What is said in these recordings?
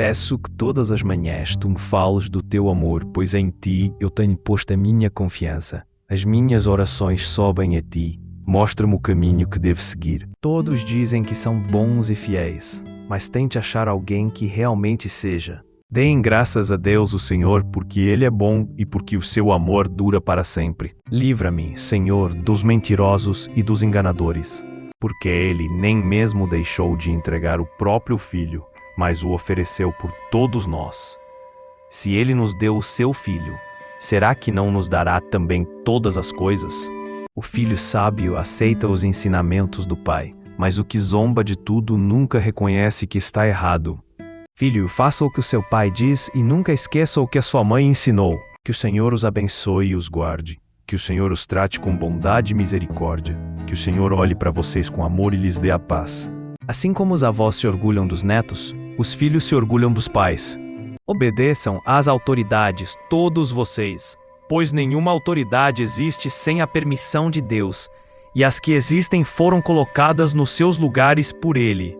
Peço que todas as manhãs tu me fales do teu amor, pois em ti eu tenho posto a minha confiança. As minhas orações sobem a ti. Mostra-me o caminho que devo seguir. Todos dizem que são bons e fiéis, mas tente achar alguém que realmente seja. Deem graças a Deus o Senhor, porque Ele é bom e porque o seu amor dura para sempre. Livra-me, Senhor, dos mentirosos e dos enganadores, porque Ele nem mesmo deixou de entregar o próprio Filho, mas o ofereceu por todos nós. Se Ele nos deu o seu Filho, será que não nos dará também todas as coisas? O filho sábio aceita os ensinamentos do pai, mas o que zomba de tudo nunca reconhece que está errado. Filho, faça o que o seu pai diz e nunca esqueça o que a sua mãe ensinou. Que o Senhor os abençoe e os guarde. Que o Senhor os trate com bondade e misericórdia. Que o Senhor olhe para vocês com amor e lhes dê a paz. Assim como os avós se orgulham dos netos, os filhos se orgulham dos pais. Obedeçam às autoridades, todos vocês, pois nenhuma autoridade existe sem a permissão de Deus, e as que existem foram colocadas nos seus lugares por Ele.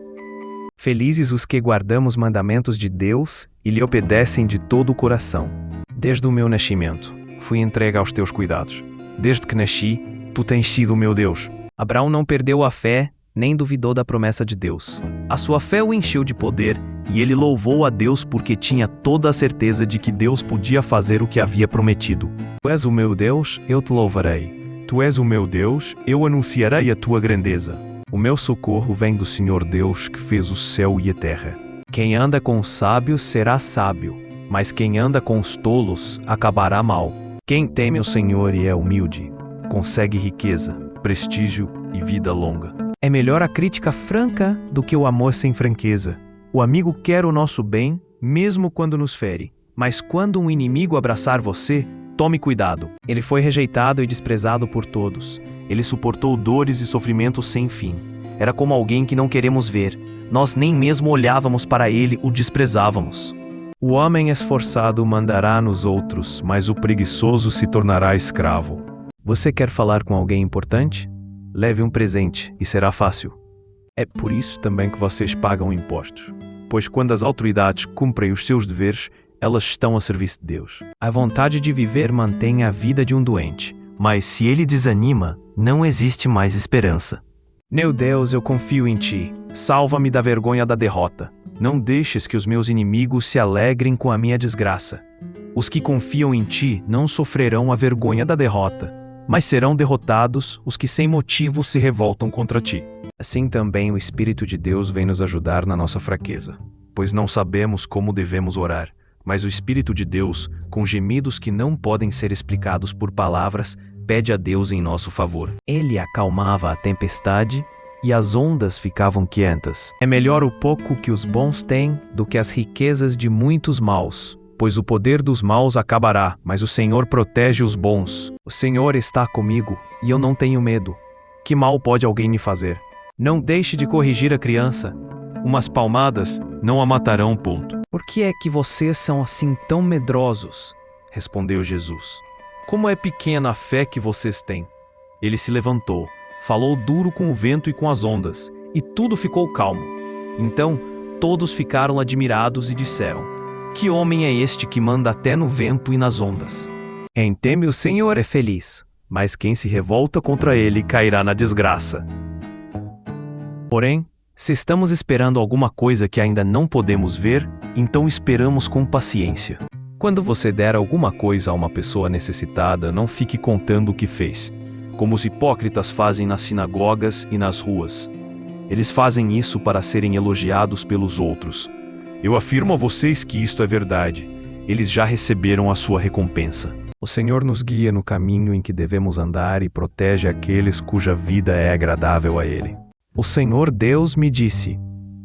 Felizes os que guardam os mandamentos de Deus e lhe obedecem de todo o coração. Desde o meu nascimento, fui entregue aos teus cuidados. Desde que nasci, tu tens sido o meu Deus. Abraão não perdeu a fé, nem duvidou da promessa de Deus. A sua fé o encheu de poder, e ele louvou a Deus porque tinha toda a certeza de que Deus podia fazer o que havia prometido. Tu és o meu Deus, eu te louvarei. Tu és o meu Deus, eu anunciarei a tua grandeza. O meu socorro vem do Senhor Deus que fez o céu e a terra. Quem anda com os sábios será sábio, mas quem anda com os tolos acabará mal. Quem teme o Senhor e é humilde, consegue riqueza, prestígio e vida longa. É melhor a crítica franca do que o amor sem franqueza. O amigo quer o nosso bem, mesmo quando nos fere. Mas quando um inimigo abraçar você, tome cuidado. Ele foi rejeitado e desprezado por todos. Ele suportou dores e sofrimentos sem fim. Era como alguém que não queremos ver. Nós nem mesmo olhávamos para ele, o desprezávamos. O homem esforçado mandará nos outros, mas o preguiçoso se tornará escravo. Você quer falar com alguém importante? Leve um presente e será fácil. É por isso também que vocês pagam impostos. Pois quando as autoridades cumprem os seus deveres, elas estão a serviço de Deus. A vontade de viver mantém a vida de um doente, mas se ele desanima, não existe mais esperança. Meu Deus, eu confio em ti. Salva-me da vergonha da derrota. Não deixes que os meus inimigos se alegrem com a minha desgraça. Os que confiam em ti não sofrerão a vergonha da derrota, mas serão derrotados os que sem motivo se revoltam contra ti. Assim também o Espírito de Deus vem nos ajudar na nossa fraqueza, pois não sabemos como devemos orar, mas o Espírito de Deus, com gemidos que não podem ser explicados por palavras, pede a Deus em nosso favor. Ele acalmava a tempestade e as ondas ficavam quietas. É melhor o pouco que os bons têm do que as riquezas de muitos maus, pois o poder dos maus acabará, mas o Senhor protege os bons. O Senhor está comigo e eu não tenho medo. Que mal pode alguém me fazer? Não deixe de corrigir a criança. Umas palmadas não a matarão, ponto. Por que é que vocês são assim tão medrosos? Respondeu Jesus. Como é pequena a fé que vocês têm. Ele se levantou, falou duro com o vento e com as ondas, e tudo ficou calmo. Então, todos ficaram admirados e disseram: que homem é este que manda até no vento e nas ondas? Quem teme o Senhor é feliz, mas quem se revolta contra ele cairá na desgraça. Porém, se estamos esperando alguma coisa que ainda não podemos ver, então esperamos com paciência. Quando você der alguma coisa a uma pessoa necessitada, não fique contando o que fez, como os hipócritas fazem nas sinagogas e nas ruas. Eles fazem isso para serem elogiados pelos outros. Eu afirmo a vocês que isto é verdade. Eles já receberam a sua recompensa. O Senhor nos guia no caminho em que devemos andar e protege aqueles cuja vida é agradável a Ele. O Senhor Deus me disse: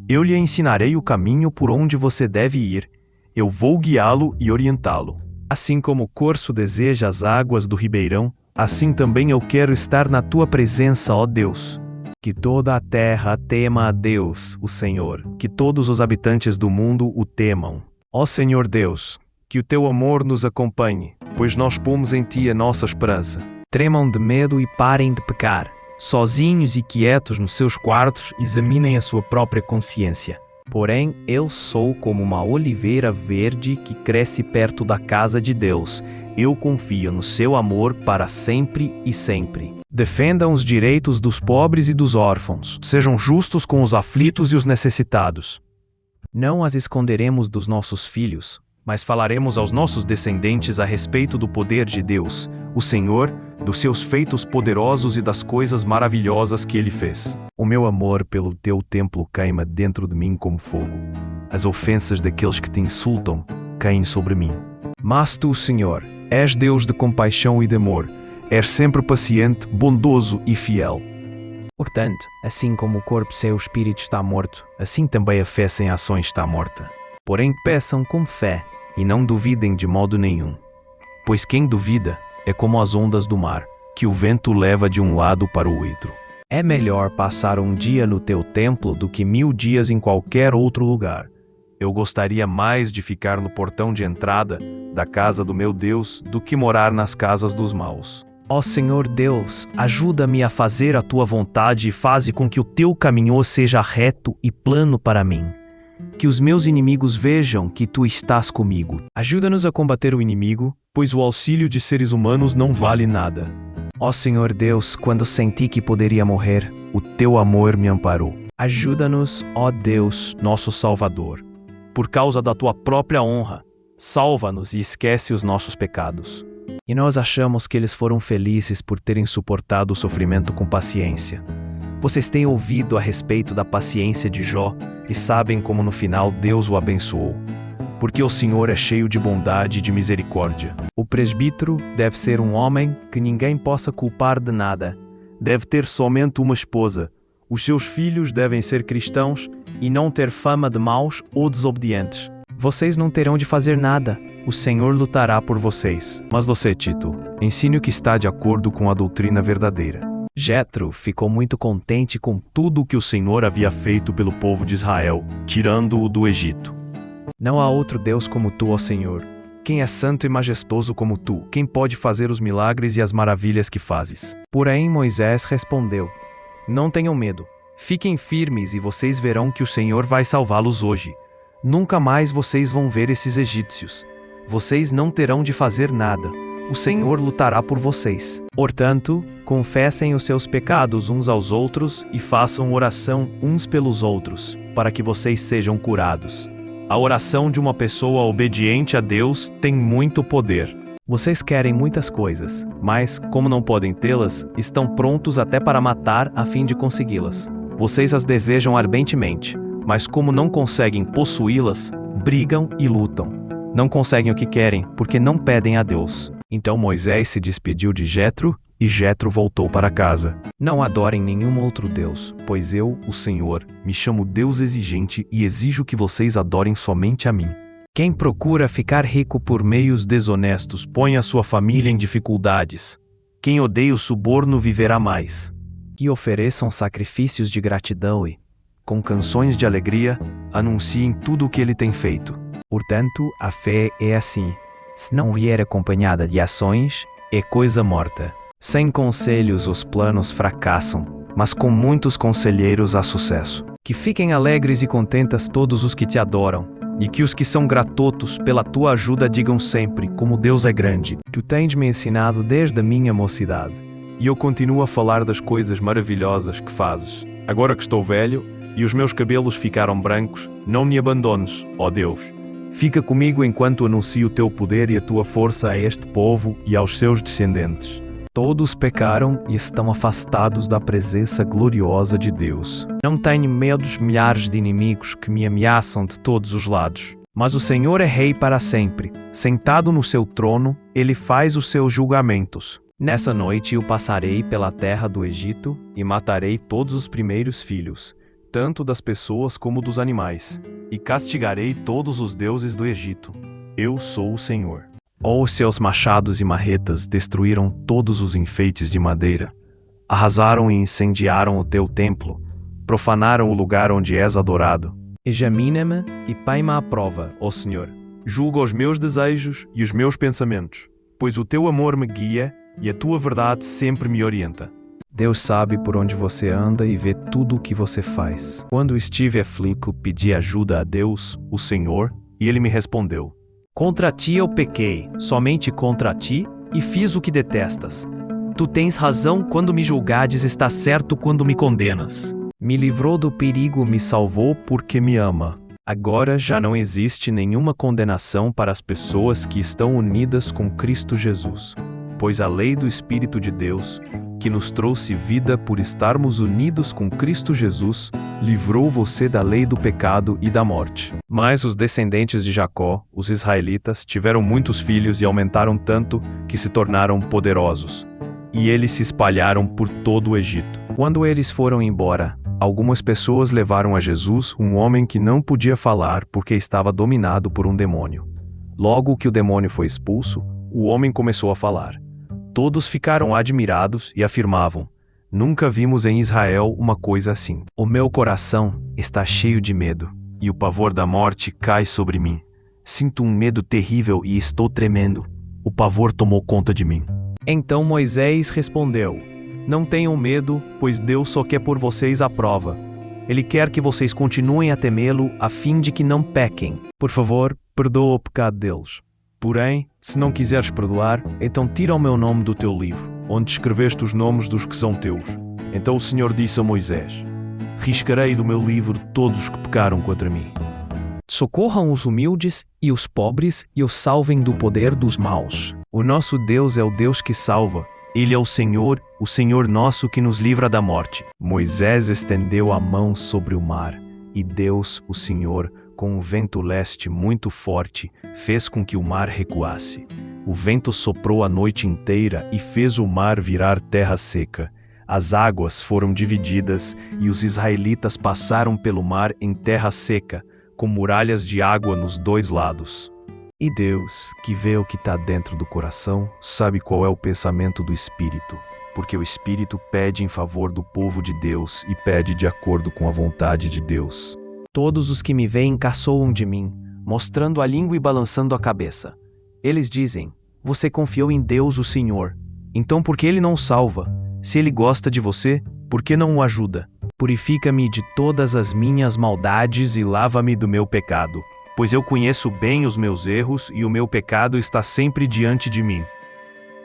eu lhe ensinarei o caminho por onde você deve ir. Eu vou guiá-lo e orientá-lo. Assim como o corso deseja as águas do ribeirão, assim também eu quero estar na tua presença, ó Deus. Que toda a terra tema a Deus, o Senhor. Que todos os habitantes do mundo o temam. Ó Senhor Deus, que o teu amor nos acompanhe, pois nós pomos em ti a nossa esperança. Tremam de medo e parem de pecar. Sozinhos e quietos nos seus quartos, examinem a sua própria consciência. Porém, eu sou como uma oliveira verde que cresce perto da casa de Deus. Eu confio no seu amor para sempre e sempre. Defendam os direitos dos pobres e dos órfãos. Sejam justos com os aflitos e os necessitados. Não as esconderemos dos nossos filhos, mas falaremos aos nossos descendentes a respeito do poder de Deus, o Senhor, dos seus feitos poderosos e das coisas maravilhosas que Ele fez. O meu amor pelo teu templo queima dentro de mim como fogo. As ofensas daqueles que te insultam caem sobre mim. Mas tu, Senhor, és Deus de compaixão e de amor. És sempre paciente, bondoso e fiel. Portanto, assim como o corpo sem o espírito está morto, assim também a fé sem ações está morta. Porém, peçam com fé e não duvidem de modo nenhum. Pois quem duvida é como as ondas do mar, que o vento leva de um lado para o outro. É melhor passar um dia no teu templo do que 1000 dias em qualquer outro lugar. Eu gostaria mais de ficar no portão de entrada da casa do meu Deus do que morar nas casas dos maus. Ó Senhor Deus, ajuda-me a fazer a tua vontade e faze com que o teu caminho seja reto e plano para mim. Que os meus inimigos vejam que tu estás comigo. Ajuda-nos a combater o inimigo, pois o auxílio de seres humanos não vale nada. Ó Senhor Deus, quando senti que poderia morrer, o teu amor me amparou. Ajuda-nos, ó Deus, nosso Salvador. Por causa da tua própria honra, salva-nos e esquece os nossos pecados. E nós achamos que eles foram felizes por terem suportado o sofrimento com paciência. Vocês têm ouvido a respeito da paciência de Jó e sabem como no final Deus o abençoou. Porque o Senhor é cheio de bondade e de misericórdia. O presbítero deve ser um homem que ninguém possa culpar de nada. Deve ter somente uma esposa. Os seus filhos devem ser cristãos e não ter fama de maus ou desobedientes. Vocês não terão de fazer nada. O Senhor lutará por vocês. Mas você, Tito, ensine o que está de acordo com a doutrina verdadeira. Jetro ficou muito contente com tudo o que o Senhor havia feito pelo povo de Israel, tirando-o do Egito. Não há outro Deus como tu, ó Senhor. Quem é santo e majestoso como tu? Quem pode fazer os milagres e as maravilhas que fazes? Porém, Moisés respondeu: Não tenham medo. Fiquem firmes e vocês verão que o Senhor vai salvá-los hoje. Nunca mais vocês vão ver esses egípcios. Vocês não terão de fazer nada. O Senhor lutará por vocês. Portanto, confessem os seus pecados uns aos outros e façam oração uns pelos outros, para que vocês sejam curados. A oração de uma pessoa obediente a Deus tem muito poder. Vocês querem muitas coisas, mas, como não podem tê-las, estão prontos até para matar a fim de consegui-las. Vocês as desejam ardentemente, mas como não conseguem possuí-las, brigam e lutam. Não conseguem o que querem, porque não pedem a Deus. Então Moisés se despediu de Jetro, e Jetro voltou para casa. Não adorem nenhum outro Deus, pois eu, o Senhor, me chamo Deus exigente e exijo que vocês adorem somente a mim. Quem procura ficar rico por meios desonestos põe a sua família em dificuldades. Quem odeia o suborno viverá mais. Que ofereçam sacrifícios de gratidão e, com canções de alegria, anunciem tudo o que ele tem feito. Portanto, a fé é assim. Se não vier acompanhada de ações, é coisa morta. Sem conselhos os planos fracassam, mas com muitos conselheiros há sucesso. Que fiquem alegres e contentas todos os que te adoram, e que os que são gratotos pela tua ajuda digam sempre como Deus é grande. Tu tens me ensinado desde a minha mocidade, e eu continuo a falar das coisas maravilhosas que fazes. Agora que estou velho e os meus cabelos ficaram brancos, não me abandones, ó Deus. Fica comigo enquanto anuncio o teu poder e a tua força a este povo e aos seus descendentes. Todos pecaram e estão afastados da presença gloriosa de Deus. Não tenho medo dos milhares de inimigos que me ameaçam de todos os lados. Mas o Senhor é rei para sempre. Sentado no seu trono, ele faz os seus julgamentos. Nessa noite eu passarei pela terra do Egito e matarei todos os primeiros filhos, tanto das pessoas como dos animais, e castigarei todos os deuses do Egito. Eu sou o Senhor. Os seus machados e marretas destruíram todos os enfeites de madeira. Arrasaram e incendiaram o teu templo. Profanaram o lugar onde és adorado. Examina-me e põe-me à prova, ó Senhor. Julga os meus desejos e os meus pensamentos, pois o teu amor me guia e a tua verdade sempre me orienta. Deus sabe por onde você anda e vê tudo o que você faz. Quando estive aflito, pedi ajuda a Deus, o Senhor, e Ele me respondeu: Contra ti eu pequei, somente contra ti, e fiz o que detestas. Tu tens razão quando me julgades, está certo quando me condenas. Me livrou do perigo, me salvou porque me ama. Agora já não existe nenhuma condenação para as pessoas que estão unidas com Cristo Jesus, pois a lei do Espírito de Deus, que nos trouxe vida por estarmos unidos com Cristo Jesus, livrou você da lei do pecado e da morte. Mas os descendentes de Jacó, os israelitas, tiveram muitos filhos e aumentaram tanto que se tornaram poderosos. E eles se espalharam por todo o Egito. Quando eles foram embora, algumas pessoas levaram a Jesus um homem que não podia falar porque estava dominado por um demônio. Logo que o demônio foi expulso, o homem começou a falar. Todos ficaram admirados e afirmavam: Nunca vimos em Israel uma coisa assim. O meu coração está cheio de medo, e o pavor da morte cai sobre mim. Sinto um medo terrível e estou tremendo. O pavor tomou conta de mim. Então Moisés respondeu: Não tenham medo, pois Deus só quer por vocês a prova. Ele quer que vocês continuem a temê-lo, a fim de que não pequem. Por favor, perdoa o pecado deles. Porém, se não quiseres perdoar, então tira o meu nome do teu livro, onde escreveste os nomes dos que são teus. Então o Senhor disse a Moisés: Riscarei do meu livro todos os que pecaram contra mim. Socorram os humildes e os pobres e os salvem do poder dos maus. O nosso Deus é o Deus que salva. Ele é o Senhor nosso que nos livra da morte. Moisés estendeu a mão sobre o mar, e Deus, o Senhor, com um vento leste muito forte, fez com que o mar recuasse. O vento soprou a noite inteira e fez o mar virar terra seca. As águas foram divididas e os israelitas passaram pelo mar em terra seca, com muralhas de água nos dois lados. E Deus, que vê o que está dentro do coração, sabe qual é o pensamento do Espírito, porque o Espírito pede em favor do povo de Deus e pede de acordo com a vontade de Deus. Todos os que me veem caçoam de mim, mostrando a língua e balançando a cabeça. Eles dizem: Você confiou em Deus, o Senhor. Então por que Ele não o salva? Se Ele gosta de você, por que não o ajuda? Purifica-me de todas as minhas maldades e lava-me do meu pecado, pois eu conheço bem os meus erros e o meu pecado está sempre diante de mim.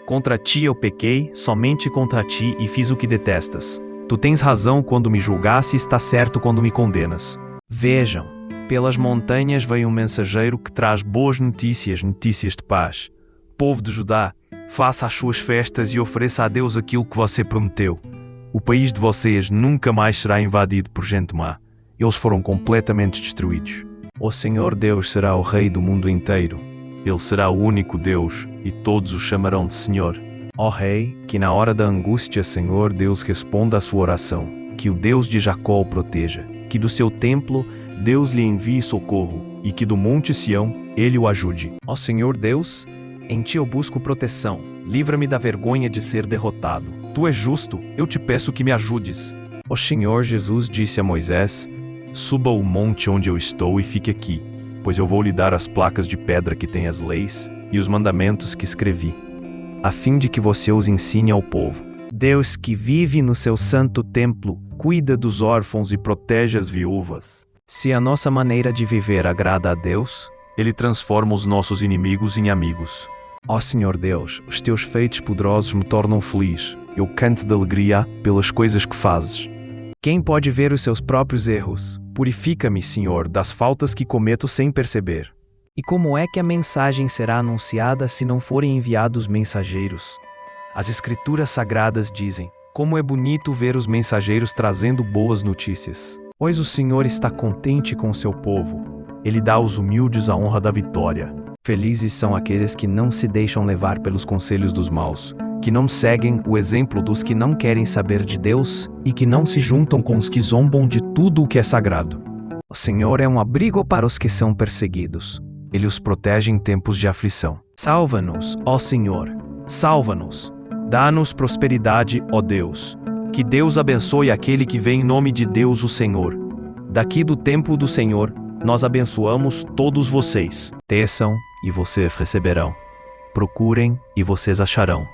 Contra ti eu pequei, somente contra ti, e fiz o que detestas. Tu tens razão quando me julgaste e está certo quando me condenas. Vejam, pelas montanhas veio um mensageiro que traz boas notícias, notícias de paz. Povo de Judá, faça as suas festas e ofereça a Deus aquilo que você prometeu. O país de vocês nunca mais será invadido por gente má. Eles foram completamente destruídos. O Senhor Deus será o Rei do mundo inteiro. Ele será o único Deus, e todos o chamarão de Senhor. Ó Rei, que na hora da angústia, Senhor Deus, responda à sua oração. Que o Deus de Jacó o proteja. Que do seu templo Deus lhe envie socorro, e que do monte Sião Ele o ajude. Ó Senhor Deus, em Ti eu busco proteção. Livra-me da vergonha de ser derrotado. Tu és justo, eu te peço que me ajudes. O Senhor Jesus disse a Moisés: Suba o monte onde eu estou e fique aqui, pois eu vou lhe dar as placas de pedra que têm as leis e os mandamentos que escrevi, a fim de que você os ensine ao povo. Deus que vive no seu santo templo, cuida dos órfãos e protege as viúvas. Se a nossa maneira de viver agrada a Deus, Ele transforma os nossos inimigos em amigos. Ó Senhor Deus, os teus feitos poderosos me tornam feliz. Eu canto de alegria pelas coisas que fazes. Quem pode ver os seus próprios erros? Purifica-me, Senhor, das faltas que cometo sem perceber. E como é que a mensagem será anunciada se não forem enviados mensageiros? As Escrituras Sagradas dizem: Como é bonito ver os mensageiros trazendo boas notícias. Pois o Senhor está contente com o seu povo. Ele dá aos humildes a honra da vitória. Felizes são aqueles que não se deixam levar pelos conselhos dos maus, que não seguem o exemplo dos que não querem saber de Deus e que não se juntam com os que zombam de tudo o que é sagrado. O Senhor é um abrigo para os que são perseguidos. Ele os protege em tempos de aflição. Salva-nos, ó Senhor, salva-nos. Dá-nos prosperidade, ó Deus. Que Deus abençoe aquele que vem em nome de Deus, o Senhor. Daqui do templo do Senhor, nós abençoamos todos vocês. Peçam e vocês receberão. Procurem e vocês acharão.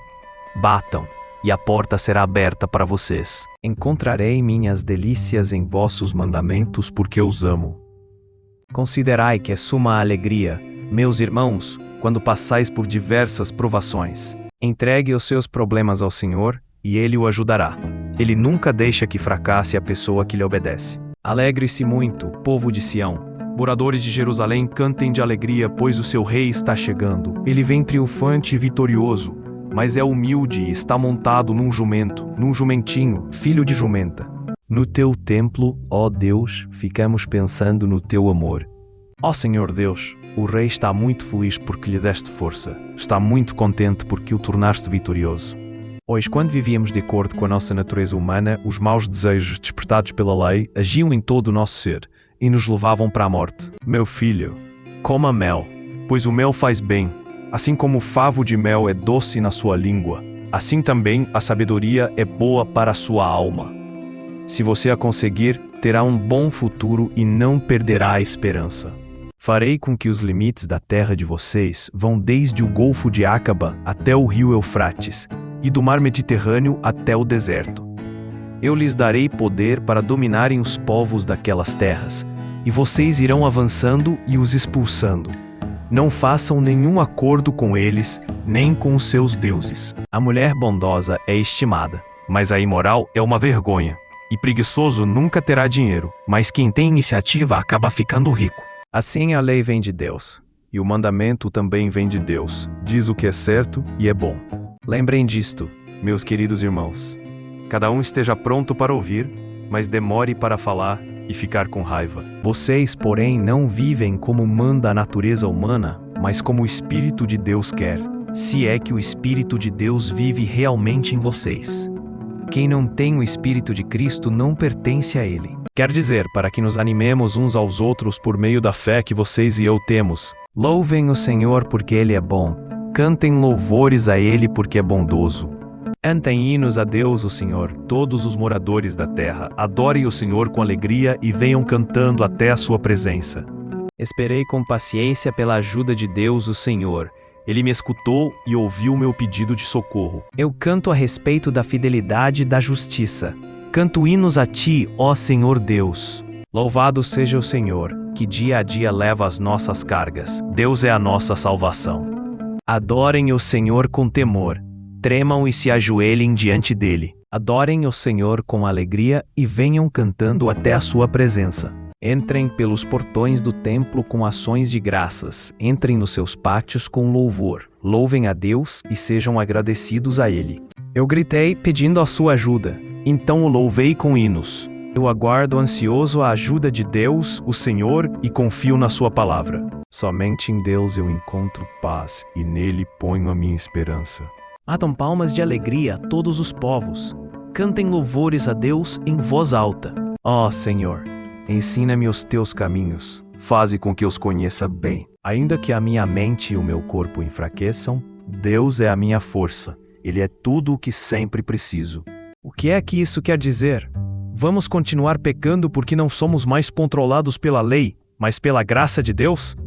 Batam e a porta será aberta para vocês. Encontrarei minhas delícias em vossos mandamentos, porque os amo. Considerai que é suma alegria, meus irmãos, quando passais por diversas provações. Entregue os seus problemas ao Senhor, e Ele o ajudará. Ele nunca deixa que fracasse a pessoa que lhe obedece. Alegre-se muito, povo de Sião. Moradores de Jerusalém, cantem de alegria, pois o seu rei está chegando. Ele vem triunfante e vitorioso, mas é humilde e está montado num jumento, num jumentinho, filho de jumenta. No teu templo, ó Deus, ficamos pensando no teu amor. Ó Senhor Deus, o rei está muito feliz porque lhe deste força. Está muito contente porque o tornaste vitorioso. Hoje, quando vivíamos de acordo com a nossa natureza humana, os maus desejos despertados pela lei agiam em todo o nosso ser e nos levavam para a morte. Meu filho, coma mel, pois o mel faz bem. Assim como o favo de mel é doce na sua língua, assim também a sabedoria é boa para a sua alma. Se você a conseguir, terá um bom futuro e não perderá a esperança. Farei com que os limites da terra de vocês vão desde o Golfo de Acaba até o rio Eufrates, e do mar Mediterrâneo até o deserto. Eu lhes darei poder para dominarem os povos daquelas terras, e vocês irão avançando e os expulsando. Não façam nenhum acordo com eles, nem com os seus deuses. A mulher bondosa é estimada, mas a imoral é uma vergonha. E preguiçoso nunca terá dinheiro, mas quem tem iniciativa acaba ficando rico. Assim a lei vem de Deus, e o mandamento também vem de Deus. Diz o que é certo e é bom. Lembrem disto, meus queridos irmãos. Cada um esteja pronto para ouvir, mas demore para falar e ficar com raiva. Vocês, porém, não vivem como manda a natureza humana, mas como o Espírito de Deus quer, se é que o Espírito de Deus vive realmente em vocês. Quem não tem o Espírito de Cristo não pertence a Ele. Quer dizer, para que nos animemos uns aos outros por meio da fé que vocês e eu temos. Louvem o Senhor porque Ele é bom. Cantem louvores a Ele porque é bondoso. Cantem hinos a Deus, o Senhor, todos os moradores da terra. Adorem o Senhor com alegria e venham cantando até a sua presença. Esperei com paciência pela ajuda de Deus, o Senhor. Ele me escutou e ouviu o meu pedido de socorro. Eu canto a respeito da fidelidade e da justiça. Canto hinos a Ti, ó Senhor Deus. Louvado seja o Senhor, que dia a dia leva as nossas cargas. Deus é a nossa salvação. Adorem o Senhor com temor. Tremam e se ajoelhem diante dele. Adorem o Senhor com alegria e venham cantando até a sua presença. Entrem pelos portões do templo com ações de graças. Entrem nos seus pátios com louvor. Louvem a Deus e sejam agradecidos a Ele. Eu gritei pedindo a sua ajuda. Então o louvei com hinos. Eu aguardo ansioso a ajuda de Deus, o Senhor, e confio na sua palavra. Somente em Deus eu encontro paz e nele ponho a minha esperança. Batam palmas de alegria a todos os povos. Cantem louvores a Deus em voz alta. Ó Senhor, ensina-me os teus caminhos. Faze com que eu os conheça bem. Ainda que a minha mente e o meu corpo enfraqueçam, Deus é a minha força. Ele é tudo o que sempre preciso. O que é que isso quer dizer? Vamos continuar pecando porque não somos mais controlados pela lei, mas pela graça de Deus?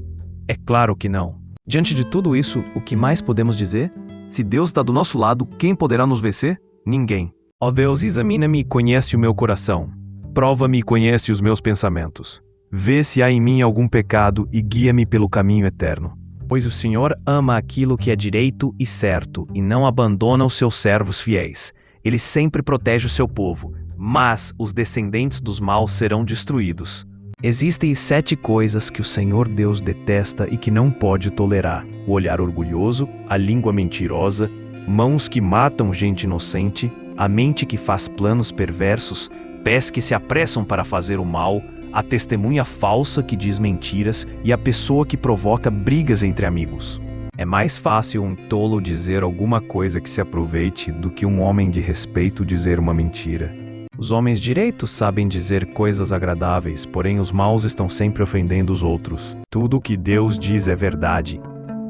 É claro que não. Diante de tudo isso, o que mais podemos dizer? Se Deus está do nosso lado, quem poderá nos vencer? Ninguém. Ó Deus, examina-me e conhece o meu coração. Prova-me e conhece os meus pensamentos. Vê se há em mim algum pecado e guia-me pelo caminho eterno. Pois o Senhor ama aquilo que é direito e certo e não abandona os seus servos fiéis. Ele sempre protege o seu povo, mas os descendentes dos maus serão destruídos. Existem 7 coisas que o Senhor Deus detesta e que não pode tolerar: o olhar orgulhoso, a língua mentirosa, mãos que matam gente inocente, a mente que faz planos perversos, pés que se apressam para fazer o mal, a testemunha falsa que diz mentiras e a pessoa que provoca brigas entre amigos. É mais fácil um tolo dizer alguma coisa que se aproveite do que um homem de respeito dizer uma mentira. Os homens direitos sabem dizer coisas agradáveis, porém os maus estão sempre ofendendo os outros. Tudo o que Deus diz é verdade.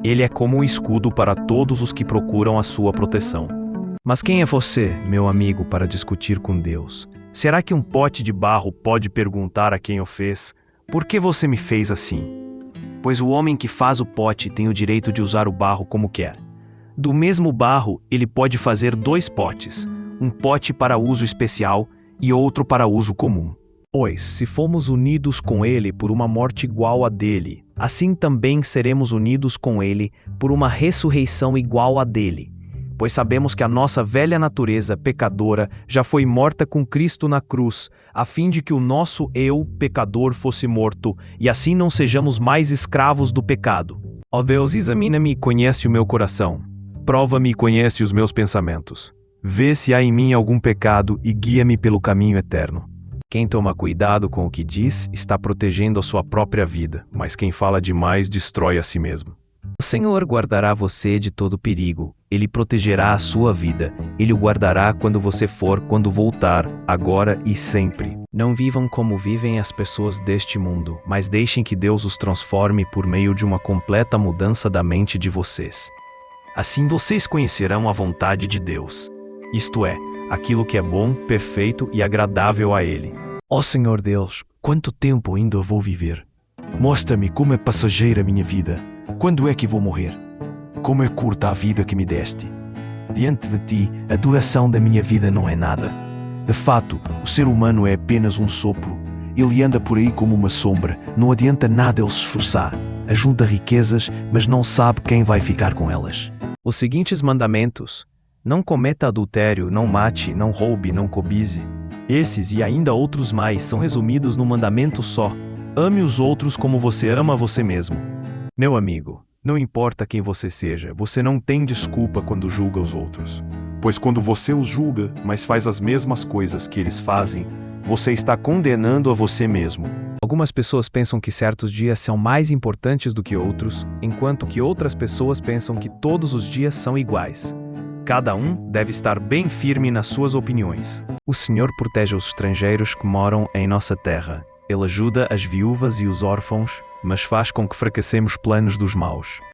Ele é como um escudo para todos os que procuram a sua proteção. Mas quem é você, meu amigo, para discutir com Deus? Será que um pote de barro pode perguntar a quem o fez: por que você me fez assim? Pois o homem que faz o pote tem o direito de usar o barro como quer. Do mesmo barro, ele pode fazer 2 potes, um pote para uso especial e outro para uso comum. Pois, se fomos unidos com ele por uma morte igual à dele, assim também seremos unidos com ele por uma ressurreição igual à dele. Pois sabemos que a nossa velha natureza pecadora já foi morta com Cristo na cruz, a fim de que o nosso eu, pecador, fosse morto, e assim não sejamos mais escravos do pecado. Ó Deus, examina-me e conhece o meu coração. Prova-me e conhece os meus pensamentos. Vê se há em mim algum pecado e guia-me pelo caminho eterno. Quem toma cuidado com o que diz está protegendo a sua própria vida, mas quem fala demais destrói a si mesmo. O Senhor guardará você de todo perigo. Ele protegerá a sua vida. Ele o guardará quando você for, quando voltar, agora e sempre. Não vivam como vivem as pessoas deste mundo, mas deixem que Deus os transforme por meio de uma completa mudança da mente de vocês. Assim vocês conhecerão a vontade de Deus, isto é, aquilo que é bom, perfeito e agradável a Ele. Ó Senhor Deus, quanto tempo ainda vou viver? Mostra-me como é passageira a minha vida. Quando é que vou morrer? Como é curta a vida que me deste? Diante de ti, a duração da minha vida não é nada. De fato, o ser humano é apenas um sopro. Ele anda por aí como uma sombra. Não adianta nada ele se esforçar. Ajunta riquezas, mas não sabe quem vai ficar com elas. Os seguintes mandamentos: não cometa adultério, não mate, não roube, não cobize. Esses e ainda outros mais são resumidos num mandamento só: ame os outros como você ama você mesmo. Meu amigo, não importa quem você seja, você não tem desculpa quando julga os outros. Pois quando você os julga, mas faz as mesmas coisas que eles fazem, você está condenando a você mesmo. Algumas pessoas pensam que certos dias são mais importantes do que outros, enquanto que outras pessoas pensam que todos os dias são iguais. Cada um deve estar bem firme nas suas opiniões. O Senhor protege os estrangeiros que moram em nossa terra. Ele ajuda as viúvas e os órfãos, mas faz com que fracassemos planos dos maus.